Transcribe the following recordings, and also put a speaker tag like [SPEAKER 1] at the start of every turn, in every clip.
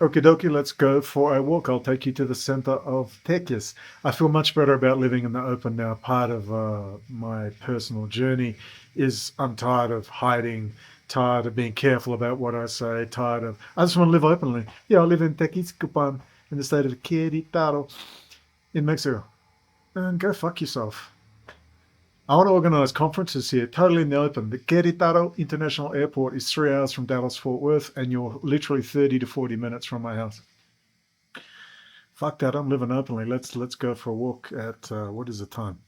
[SPEAKER 1] Okie dokie, let's go for a walk. I'll take you to the center of Tequis. I feel much better about living in the open now. Part of my personal journey is I'm tired of hiding, tired of being careful about what I say, tired of... I just want to live openly. Yeah, I live in Tequisquiapan in the state of Queretaro in Mexico. And go fuck yourself. I want to organize conferences here, totally in the open. The Queretaro International Airport is 3 hours from Dallas-Fort Worth, and you're literally 30 to 40 minutes from my house. Fuck that, I'm living openly. Let's go for a walk at, what is the time?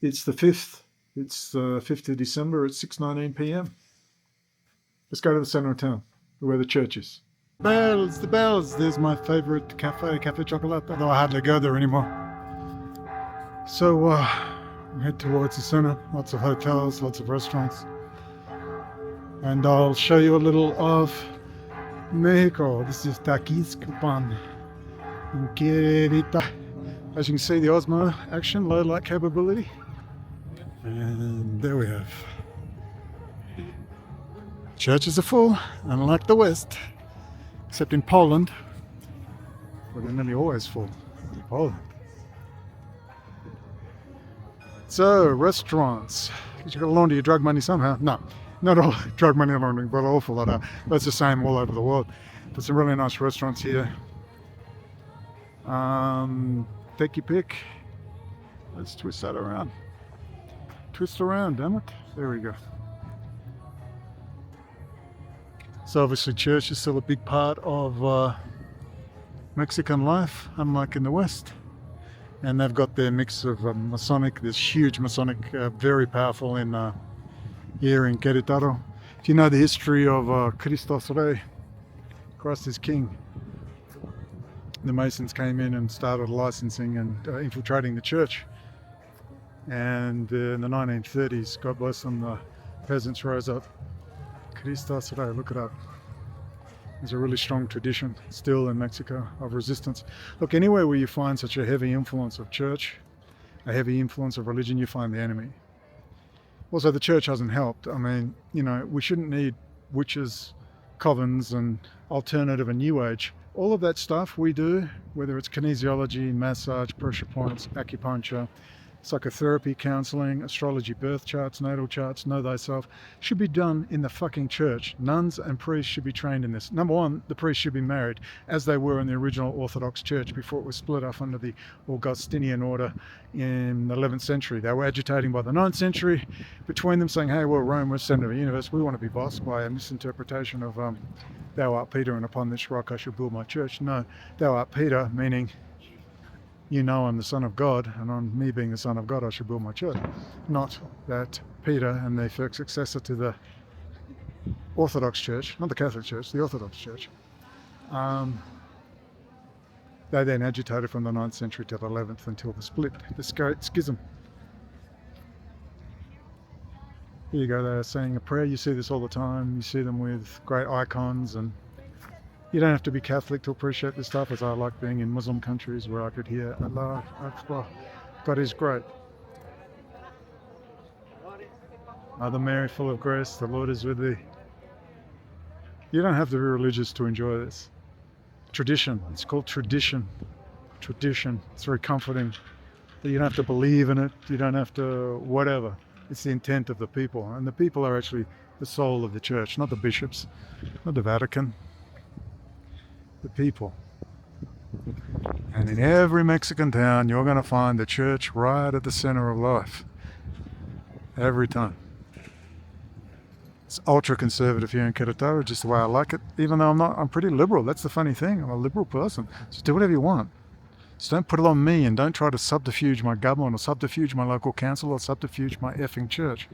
[SPEAKER 1] It's the 5th. It's the 5th of December at 6:19 p.m. Let's go to the center of town, where the church is. Bells, the bells. There's my favorite cafe, Cafe Chocolate, although I hardly go there anymore. So, head towards the center, lots of hotels, lots of restaurants, and I'll show you a little of Mexico. This is Tequisquiapan in Querétaro. As you can see, the Osmo action, low light capability, and there we have. Churches are full, unlike the West, except in Poland, where they're nearly always full. In Poland. So, restaurants. You got to launder your drug money somehow. No, not all drug money laundering, but an awful lot of. That's the same all over the world. There's some really nice restaurants here. Take your pick. Let's twist that around. Twist around, damn it. There we go. So obviously church is still a big part of Mexican life, unlike in the West. And they've got their mix of Masonic, this huge Masonic, very powerful in here in Querétaro. If you know the history of Christos Rey, Christ is King, the Masons came in and started licensing and infiltrating the church. And in the 1930s, God bless them, the peasants rose up. Christos Rey, look it up. There's a really strong tradition still in Mexico of resistance. Look, anywhere where you find such a heavy influence of church, a heavy influence of religion, you find the enemy. Also, the church hasn't helped. I mean, you know, we shouldn't need witches, covens, and alternative and new age. All of that stuff we do, whether it's kinesiology, massage, pressure points, acupuncture, psychotherapy, counseling, astrology, birth charts, natal charts, know thyself, should be done in the fucking church. Nuns and priests should be trained in this. Number one, the priests should be married, as they were in the original Orthodox Church before it was split off under the Augustinian order in the 11th century. They were agitating by the 9th century between them, saying, hey, well, Rome was center of the universe. We want to be bossed by a misinterpretation of thou art Peter, and upon this rock I shall build my church. No, thou art Peter, meaning you know I'm the Son of God, and on me being the Son of God, I should build my church. Not that Peter and the first successor to the Orthodox Church, not the Catholic Church, the Orthodox Church, they then agitated from the 9th century to the 11th until the split, the great schism. Here you go, they're saying a prayer. You see this all the time. You see them with great icons, and you don't have to be Catholic to appreciate this stuff, as I like being in Muslim countries where I could hear Allah Akbar, God is great. Mother Mary, full of grace, the Lord is with thee. You don't have to be religious to enjoy this. Tradition, it's called tradition. Tradition, it's very comforting. You don't have to believe in it, you don't have to whatever. It's the intent of the people, and the people are actually the soul of the church, not the bishops, not the Vatican. The people. And in every Mexican town, you're going to find the church right at the center of life. Every time. It's ultra conservative here in Querétaro, just the way I like it. Even though I'm pretty liberal. That's the funny thing. I'm a liberal person. Just do whatever you want. Just don't put it on me, and don't try to subterfuge my government or subterfuge my local council or subterfuge my effing church.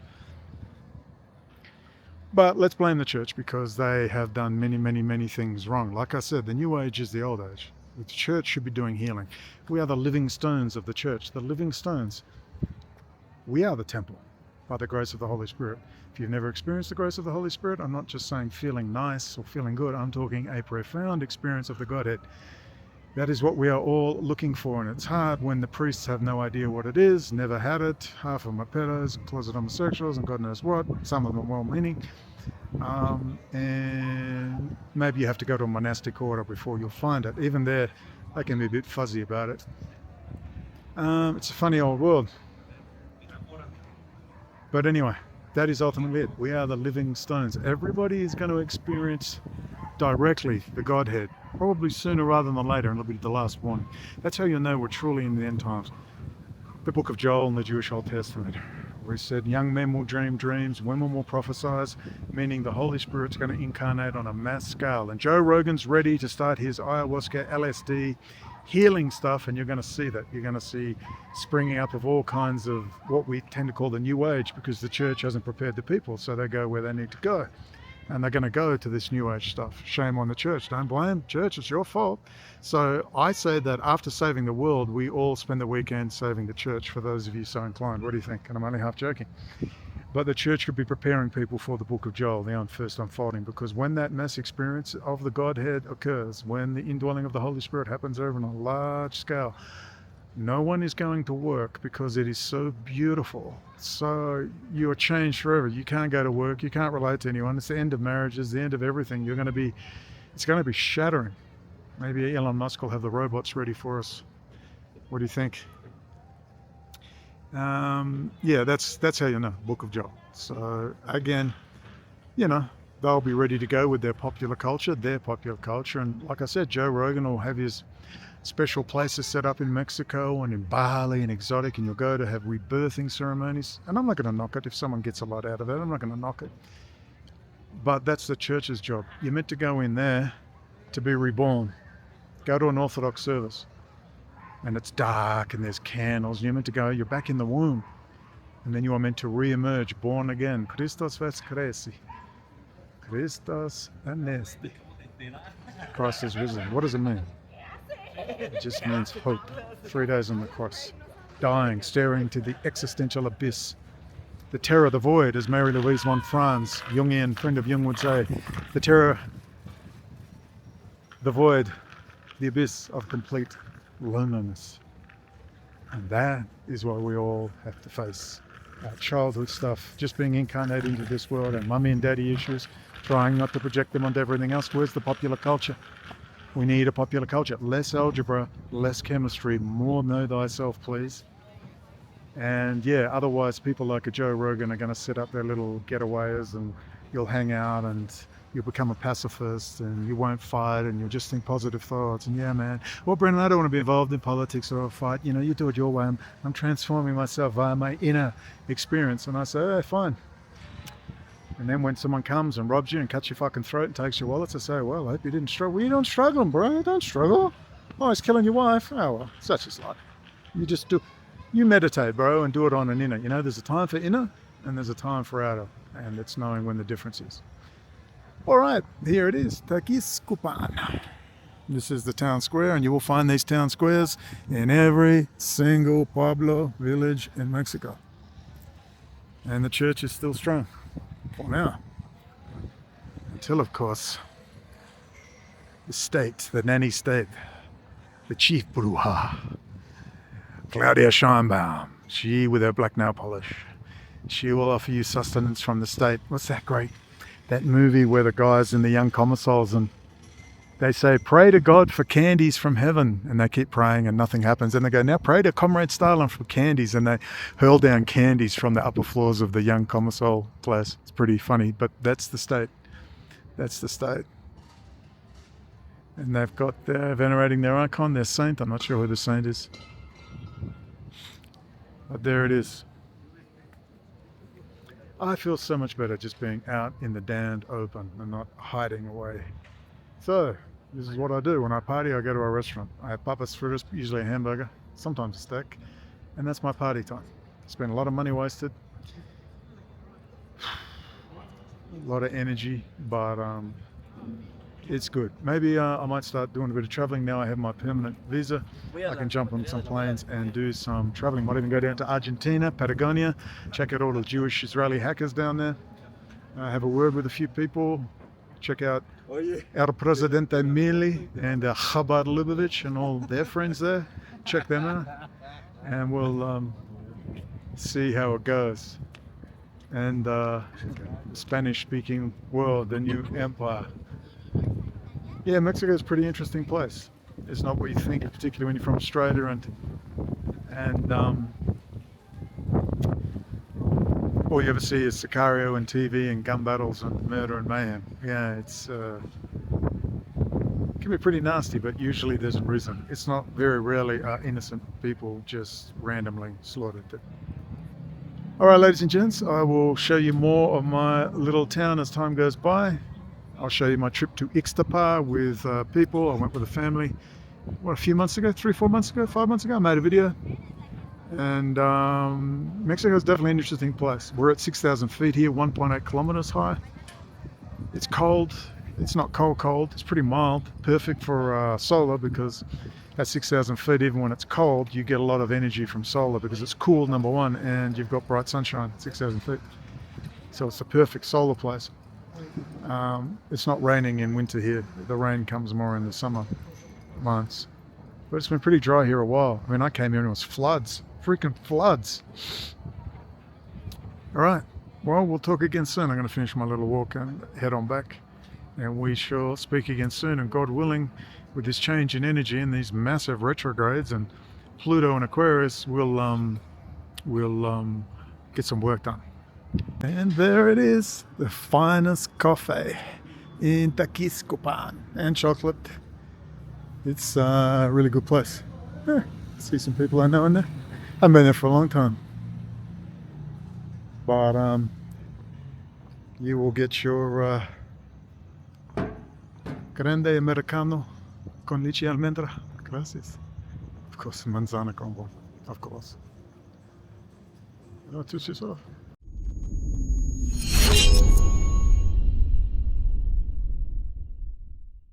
[SPEAKER 1] But let's blame the church, because they have done many, many, many things wrong. Like I said, the new age is the old age. The church should be doing healing. We are the living stones of the church, the living stones. We are the temple by the grace of the Holy Spirit. If you've never experienced the grace of the Holy Spirit, I'm not just saying feeling nice or feeling good. I'm talking a profound experience of the Godhead. That is what we are all looking for, and it's hard when the priests have no idea what it is, never had it. Half of them are pedos, closet homosexuals, and God knows what. Some of them well-meaning. And maybe you have to go to a monastic order before you'll find it. Even there, they can be a bit fuzzy about it. It's a funny old world. But anyway, that is ultimately it. We are the living stones. Everybody is going to experience directly the Godhead, probably sooner rather than later, and it'll be the last warning. That's how you'll know we're truly in the end times. The book of Joel in the Jewish Old Testament, where he said, young men will dream dreams, women will prophesy, meaning the Holy Spirit's going to incarnate on a mass scale. And Joe Rogan's ready to start his ayahuasca, LSD, healing stuff, and you're going to see that. You're going to see springing up of all kinds of what we tend to call the New Age, because the church hasn't prepared the people, so they go where they need to go. And they're going to go to this New Age stuff. Shame on the church. Don't blame church. It's your fault. So I say that after saving the world, we all spend the weekend saving the church, for those of you so inclined. What do you think? And I'm only half joking. But the church could be preparing people for the book of Joel, the first unfolding, because when that mass experience of the Godhead occurs, when the indwelling of the Holy Spirit happens over on a large scale, no one is going to work, because it is so beautiful. So you are changed forever. You can't go to work. You can't relate to anyone. It's the end of marriages, the end of everything. It's going to be shattering. Maybe Elon Musk will have the robots ready for us. What do you think? Yeah, that's how you know, Book of Joel. So again, they'll be ready to go with their popular culture. And like I said, Joe Rogan will have his special places set up in Mexico and in Bali and exotic, and you'll go to have rebirthing ceremonies. And I'm not going to knock it. If someone gets a lot out of it, I'm not going to knock it. But that's the church's job. You're meant to go in there to be reborn. Go to an Orthodox service, and it's dark and there's candles. You're meant to go, you're back in the womb. And then you are meant to re-emerge, born again. Christos veskresi. Christos anesti. Christ is risen. What does it mean? It just means hope. 3 days on the cross. Dying, staring to the existential abyss. The terror, the void, as Mary Louise von Franz, Jungian friend of Jung, would say. The terror, the void, the abyss of complete loneliness. And that is what we all have to face. Our childhood stuff, just being incarnated into this world, and mummy and daddy issues, trying not to project them onto everything else. Where's the popular culture? We need a popular culture. Less algebra, less chemistry, more know thyself, please. And yeah, otherwise people like a Joe Rogan are going to set up their little getaways, and you'll hang out and you'll become a pacifist, and you won't fight, and you'll just think positive thoughts. And yeah, man, well, Brendon, I don't want to be involved in politics or a fight. You do it your way. I'm transforming myself via my inner experience. And I say, oh, fine. And then when someone comes and robs you and cuts your fucking throat and takes your wallets, I say, well, I hope you didn't struggle. Well, you don't struggle, bro. Don't struggle. Oh, he's killing your wife. Oh, well, such is life. You meditate, bro, and do it on an inner. There's a time for inner and there's a time for outer. And it's knowing when the difference is. All right, here it is, Tequisquiapan. This is the town square, and you will find these town squares in every single pueblo village in Mexico. And the church is still strong. For now. Until, of course, the state, the nanny state, the chief bruja, Claudia Scheinbaum, she with her black nail polish, she will offer you sustenance from the state. What's that movie where the guys in the young commissols, and they say, pray to God for candies from heaven, and they keep praying and nothing happens. And they go, now pray to Comrade Stalin for candies, and they hurl down candies from the upper floors of the young commissol class. It's pretty funny, but that's the state. That's the state. And they're venerating their icon, their saint. I'm not sure who the saint is. But there it is. I feel so much better just being out in the damned open and not hiding away. So, this is what I do. When I party, I go to a restaurant. I have papas fritas, usually a hamburger, sometimes a steak, and that's my party time. Spend a lot of money wasted, a lot of energy, but it's good. Maybe I might start doing a bit of traveling now I have my permanent visa. I can jump on some planes and do some traveling. Might even go down to Argentina, Patagonia, check out all the Jewish Israeli hackers down there. Have a word with a few people, check out our Presidente Mili and Chabad Lubavitch and all their friends there. Check them out, and we'll see how it goes. And Spanish-speaking world, the new empire. Yeah, Mexico is a pretty interesting place. It's not what you think, particularly when you're from Australia, and all you ever see is Sicario and TV and gun battles and murder and mayhem. Yeah, it's can be pretty nasty, but usually there's a reason. It's not very rarely innocent people just randomly slaughtered. All right, ladies and gents, I will show you more of my little town as time goes by. I'll show you my trip to Ixtapa with people. I went with a family, a few months ago, 3-4 months ago, 5 months ago, I made a video. And Mexico is definitely an interesting place. We're at 6,000 feet here, 1.8 kilometers high. It's cold. It's not cold. It's pretty mild, perfect for solar, because at 6,000 feet, even when it's cold, you get a lot of energy from solar because it's cool, number one, and you've got bright sunshine at 6,000 feet. So it's the perfect solar place. It's not raining in winter here. The rain comes more in the summer months. But it's been pretty dry here a while. I mean, I came here and it was floods. Freaking floods. All right. Well, we'll talk again soon. I'm going to finish my little walk and head on back. And we shall speak again soon. And God willing, with this change in energy and these massive retrogrades and Pluto and Aquarius, we'll get some work done. And there it is, the finest coffee in Tequisquiapan, and chocolate. It's a really good place. See some people I know in there. I've been there for a long time. But you will get your grande americano con leche almendra. Gracias. Of course, manzana combo. Of course. No, too soft.